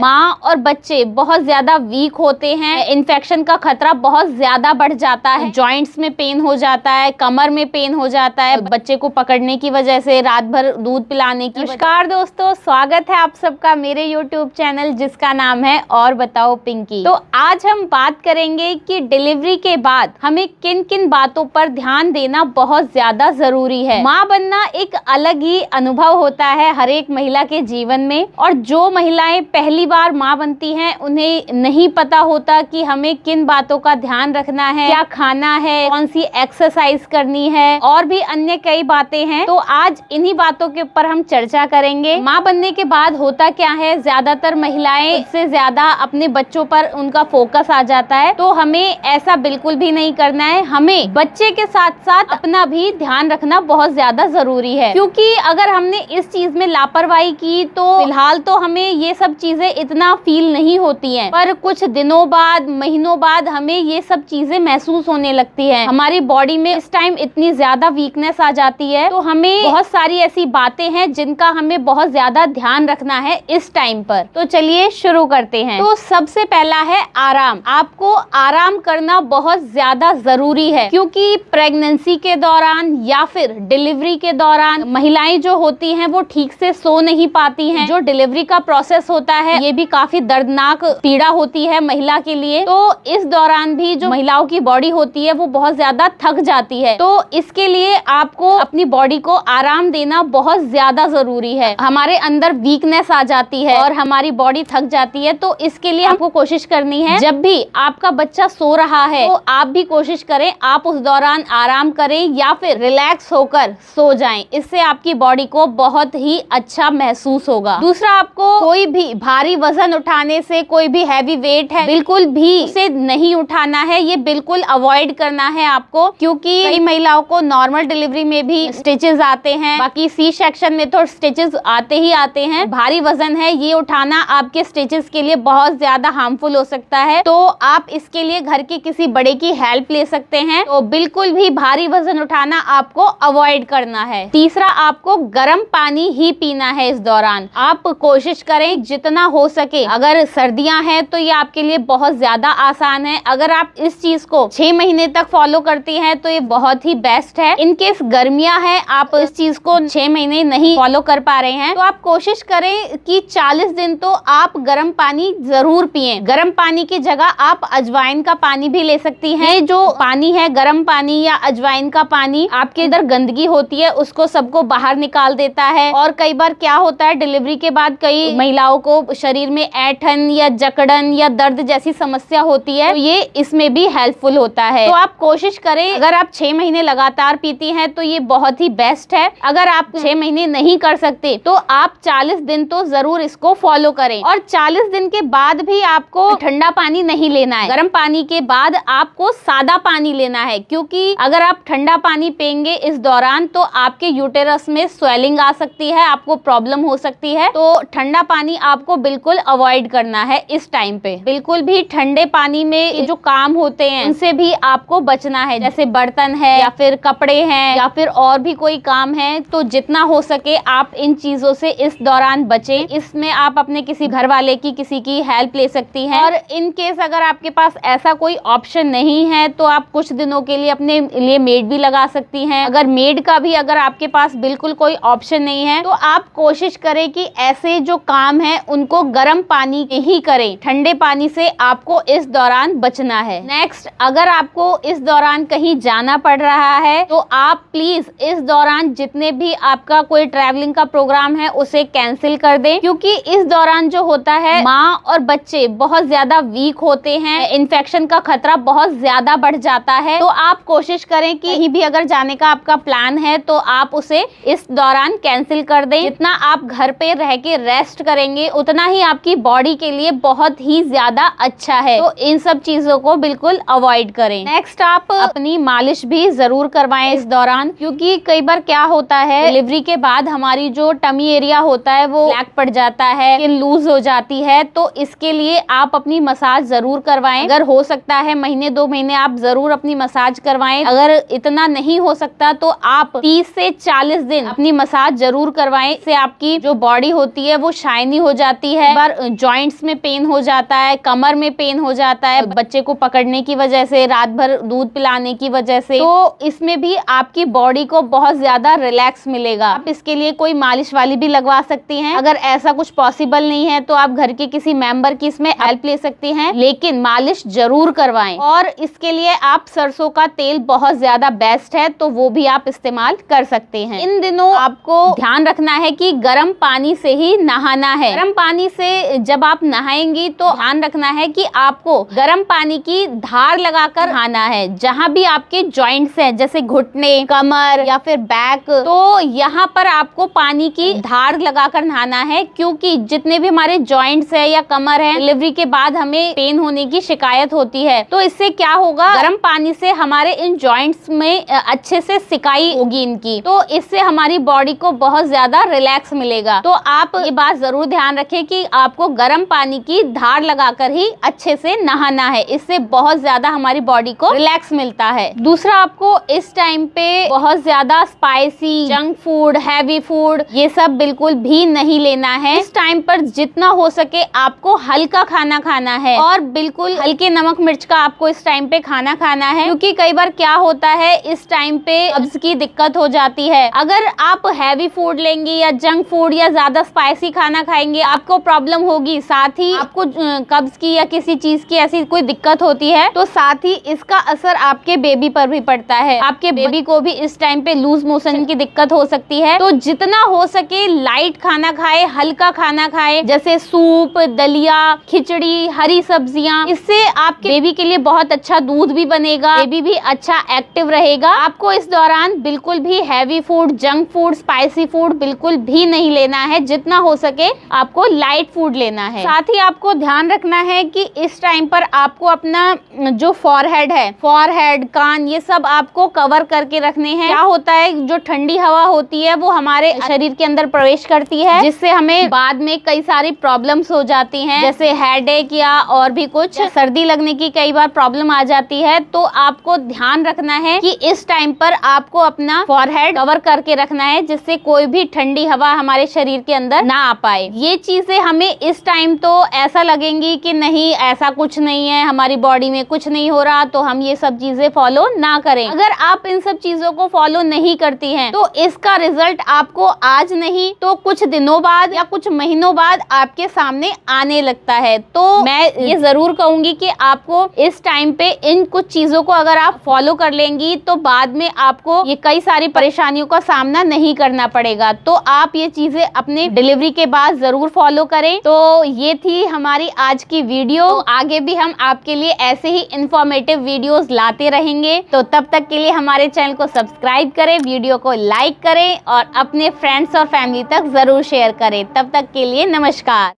माँ और बच्चे बहुत ज्यादा वीक होते हैं, इन्फेक्शन का खतरा बहुत ज्यादा बढ़ जाता है, जॉइंट्स में पेन हो जाता है, कमर में पेन हो जाता है बच्चे को पकड़ने की वजह से, रात भर दूध पिलाने की। नमस्कार दोस्तों, स्वागत है आप सबका मेरे YouTube चैनल जिसका नाम है और बताओ पिंकी। तो आज हम बात करेंगे कि डिलीवरी के बाद हमें किन किन बातों पर ध्यान देना बहुत ज्यादा जरूरी है। माँ बनना एक अलग ही अनुभव होता है हर एक महिला के जीवन में, और जो महिलाएं पहली बार माँ बनती हैं उन्हें नहीं पता होता कि हमें किन बातों का ध्यान रखना है, क्या खाना है, कौन सी एक्सरसाइज करनी है और भी अन्य कई बातें हैं। तो आज इन्हीं बातों के ऊपर हम चर्चा करेंगे। माँ बनने के बाद होता क्या है, ज्यादातर महिलाएं इससे ज्यादा अपने बच्चों पर उनका फोकस आ जाता है। तो हमें ऐसा बिल्कुल भी नहीं करना है, हमें बच्चे के साथ साथ अपना भी ध्यान रखना बहुत ज्यादा जरूरी है, क्योंकि अगर हमने इस चीज में लापरवाही की तो फिलहाल तो हमें ये सब चीजें इतना फील नहीं होती हैं, पर कुछ दिनों बाद, महीनों बाद हमें ये सब चीजें महसूस होने लगती है। हमारी बॉडी में इस टाइम इतनी ज्यादा वीकनेस आ जाती है, तो हमें बहुत सारी ऐसी बातें हैं जिनका हमें बहुत ज्यादा ध्यान रखना है इस टाइम पर। तो चलिए शुरू करते हैं। तो सबसे पहला है आराम। आपको आराम करना बहुत ज्यादा जरूरी है, क्योंकि प्रेगनेंसी के दौरान या फिर डिलीवरी के दौरान महिलाएं जो होती हैं वो ठीक से सो नहीं पाती हैं। जो डिलीवरी का प्रोसेस होता है ये भी काफी दर्दनाक पीड़ा होती है महिला के लिए। तो इस दौरान भी जो महिलाओं की बॉडी होती है वो बहुत ज्यादा थक जाती है। तो इसके लिए आपको अपनी बॉडी को आराम देना बहुत ज्यादा जरूरी है। हमारे अंदर वीकनेस आ जाती है और हमारी बॉडी थक जाती है, तो इसके लिए आपको कोशिश करनी है, जब भी आपका बच्चा सो रहा है तो आप भी कोशिश करें आप उस दौरान आराम करें या फिर रिलैक्स होकर सो जाएं। इससे आपकी बॉडी को बहुत ही अच्छा महसूस होगा। दूसरा, आपको कोई भी भारी वजन उठाने से, कोई भी हैवी वेट है बिल्कुल भी उसे नहीं उठाना है, ये बिल्कुल अवॉइड करना है आपको, क्योंकि कई महिलाओं को नॉर्मल डिलीवरी में भी स्टिचेस आते हैं, बाकी सी सेक्शन में तो स्टिचेस आते ही आते हैं। भारी वजन है ये उठाना आपके स्टिचेस के लिए बहुत ज्यादा हार्मफुल हो सकता है, तो आप इसके लिए घर के किसी बड़े की हेल्प ले सकते हैं। तो बिल्कुल भी भारी वजन उठाना आपको अवॉइड करना है। तीसरा, आपको गर्म पानी ही पीना है इस दौरान। आप कोशिश करें जितना हो सके, अगर सर्दियां हैं तो ये आपके लिए बहुत ज्यादा आसान है। अगर आप इस चीज को 6 महीने तक फॉलो करती हैं तो ये बहुत ही बेस्ट है। इनकेस गर्मियां हैं, आप इस चीज को 6 महीने नहीं फॉलो कर पा रहे हैं, तो आप कोशिश करें कि 40 दिन तो आप गर्म पानी जरूर पिएं। गर्म पानी की जगह आप अजवाइन का पानी भी ले सकती हैं। जो पानी है, गर्म पानी या अजवाइन का पानी, आपके इधर गंदगी होती है उसको सबको बाहर निकाल देता है। और कई बार क्या होता है, डिलीवरी के बाद कई महिलाओं को शरीर में ऐंठन या जकड़न या दर्द जैसी समस्या होती है, तो ये इसमें भी हेल्पफुल होता है। तो आप कोशिश करें, अगर आप 6 महीने लगातार पीती हैं तो ये बहुत ही बेस्ट है। अगर आप 6 महीने नहीं कर सकते तो आप 40 दिन तो जरूर इसको फॉलो करें। और 40 दिन के बाद भी आपको ठंडा पानी नहीं लेना है, गर्म पानी के बाद आपको सादा पानी लेना है, क्योंकि अगर आप ठंडा पानी पिएंगे इस दौरान तो आपके यूटेरस में स्वेलिंग आ सकती है, आपको प्रॉब्लम हो सकती है। तो ठंडा पानी आपको बिल्कुल अवॉइड करना है इस टाइम पे। बिल्कुल भी ठंडे पानी में जो काम होते हैं उनसे भी आपको बचना है, जैसे बर्तन है या फिर कपड़े हैं या फिर और भी कोई काम है। तो जितना हो सके आप इन चीजों से इस दौरान बचें। इसमें आप अपने किसी घर वाले की, किसी की हेल्प ले सकती हैं। और इन केस अगर आपके पास ऐसा कोई ऑप्शन नहीं है तो आप कुछ दिनों के लिए अपने लिए मेड भी लगा सकती हैं। अगर मेड का भी अगर आपके पास बिल्कुल कोई ऑप्शन नहीं है तो आप कोशिश करें कि ऐसे जो काम है उनको गर्म पानी के ही करें, ठंडे पानी से आपको इस दौरान बचना है। नेक्स्ट, अगर आपको इस दौरान कहीं जाना पड़ रहा है तो आप प्लीज इस दौरान जितने भी आपका कोई ट्रैवलिंग का प्रोग्राम है उसे कैंसिल कर दें, क्योंकि इस दौरान जो होता है माँ और बच्चे बहुत ज्यादा वीक होते हैं, इन्फेक्शन का खतरा बहुत ज्यादा बढ़ जाता है। तो आप कोशिश करें कि कहीं भी अगर जाने का आपका प्लान है तो आप उसे इस दौरान कैंसिल कर दें। जितना आप घर पे रह के रेस्ट करेंगे उतना ही आपकी बॉडी के लिए बहुत ही ज्यादा अच्छा है। तो इन सब चीजों को बिल्कुल अवॉइड करें। नेक्स्ट, आप अपनी मालिश भी जरूर करवाएं इस दौरान, क्योंकि कई बार क्या होता है, डिलीवरी के बाद हमारी जो टमी एरिया होता है वो ब्लैक पड़ जाता है, स्किन लूज हो जाती है। तो इसके लिए आप अपनी मसाज जरूर करवाएं। अगर हो सकता है महीने 2 महीने आप जरूर अपनी मसाज करवाएं। अगर इतना नहीं हो सकता तो आप 30 से 40 दिन अपनी मसाज जरूर करवाएं। इससे आपकी जो बॉडी होती है वो शाइनी हो जाती है है, बार जॉइंट्स में पेन हो जाता है, कमर में पेन हो जाता है, बच्चे को पकड़ने की वजह से, रात भर दूध पिलाने की वजह से, तो इसमें भी आपकी बॉडी को बहुत ज्यादा रिलैक्स मिलेगा। आप इसके लिए कोई मालिश वाली भी लगवा सकती हैं। अगर ऐसा कुछ पॉसिबल नहीं है तो आप घर के किसी मेंबर की इसमें हेल्प ले सकती हैं, लेकिन मालिश जरूर करवाएं। और इसके लिए आप सरसों का तेल बहुत ज्यादा बेस्ट है, तो वो भी आप इस्तेमाल कर सकते हैं। इन दिनों आपको ध्यान रखना है कि गर्म पानी से ही नहाना है। गर्म पानी से जब आप नहाएंगी तो ध्यान रखना है कि आपको गर्म पानी की धार लगाकर नहाना है। जहां भी आपके जॉइंट्स हैं, जैसे घुटने, कमर या फिर बैक, तो यहाँ पर आपको पानी की धार लगाकर नहाना है, क्योंकि जितने भी हमारे जॉइंट्स है या कमर है, डिलीवरी के बाद हमें पेन होने की शिकायत होती है। तो इससे क्या होगा, गर्म पानी से हमारे इन जॉइंट्स में अच्छे से सिकाई होगी इनकी, तो इससे हमारी बॉडी को बहुत ज्यादा रिलैक्स मिलेगा। तो आप ये बात जरूर ध्यान रखें कि आपको गर्म पानी की धार लगाकर ही अच्छे से नहाना है। इससे बहुत ज्यादा हमारी बॉडी को रिलैक्स मिलता है। दूसरा, आपको इस टाइम पे बहुत ज्यादा spicy, junk food, heavy food ये सब बिल्कुल भी नहीं लेना है। इस टाइम पर जितना हो सके आपको हल्का खाना खाना है, और बिल्कुल हल्के नमक मिर्च का आपको इस टाइम पे खाना खाना है, क्योंकि कई बार क्या होता है, इस टाइम पे कब्ज की दिक्कत हो जाती है। अगर आप हैवी फूड लेंगी या जंक फूड या ज्यादा स्पाइसी खाना खाएंगे, आपको प्रॉब्लम होगी। साथ ही आपको कब्ज की या किसी चीज की ऐसी कोई दिक्कत होती है, तो साथ ही इसका असर आपके बेबी पर भी पड़ता है। आपके बेबी को भी इस टाइम पे लूज मोशन की दिक्कत हो सकती है। तो जितना हो सके लाइट खाना खाए, हल्का खाना खाए, जैसे सूप, दलिया, खिचड़ी, हरी सब्जियां। इससे आपके बेबी के लिए बहुत अच्छा दूध भी बनेगा, बेबी भी अच्छा एक्टिव रहेगा। आपको इस दौरान बिल्कुल भी heavy food, junk food, spicy food बिल्कुल भी नहीं लेना है। जितना हो सके आपको लाइट फूड लेना है। साथ ही आपको ध्यान रखना है कि इस टाइम पर आपको अपना जो फॉरहेड है, फॉरहेड, कान, ये सब आपको कवर करके रखने हैं। क्या होता है, जो ठंडी हवा होती है वो हमारे शरीर के अंदर प्रवेश करती है, जिससे हमें बाद में कई सारी प्रॉब्लम्स हो जाती हैं, जैसे हेडेक या और भी कुछ, सर्दी लगने की कई बार प्रॉब्लम आ जाती है। तो आपको ध्यान रखना है कि इस टाइम पर आपको अपना फॉरहेड कवर करके रखना है, जिससे कोई भी ठंडी हवा हमारे शरीर के अंदर ना आ पाए। ये चीजें हमें इस टाइम तो ऐसा लगेंगी कि नहीं, ऐसा कुछ नहीं है, हमारी बॉडी में कुछ नहीं हो रहा, तो हम ये सब चीजें फॉलो ना करें। अगर आप इन सब चीजों को फॉलो नहीं करती हैं, तो इसका रिजल्ट आपको आज नहीं तो कुछ दिनों बाद या कुछ महीनों बाद आपके सामने आने लगता है। तो मैं ये जरूर कहूंगी कि आपको इस टाइम पे इन कुछ चीजों को अगर आप फॉलो कर लेंगी, तो बाद में आपको ये कई सारी परेशानियों का सामना नहीं करना पड़ेगा। तो आप ये चीजें अपने डिलीवरी के बाद जरूर फॉलो करें। तो ये थी हमारी आज की वीडियो। तो आगे भी हम आपके लिए ऐसे ही इंफॉर्मेटिव वीडियोस लाते रहेंगे। तो तब तक के लिए हमारे चैनल को सब्सक्राइब करें, वीडियो को लाइक करें और अपने फ्रेंड्स और फैमिली तक जरूर शेयर करें। तब तक के लिए नमस्कार।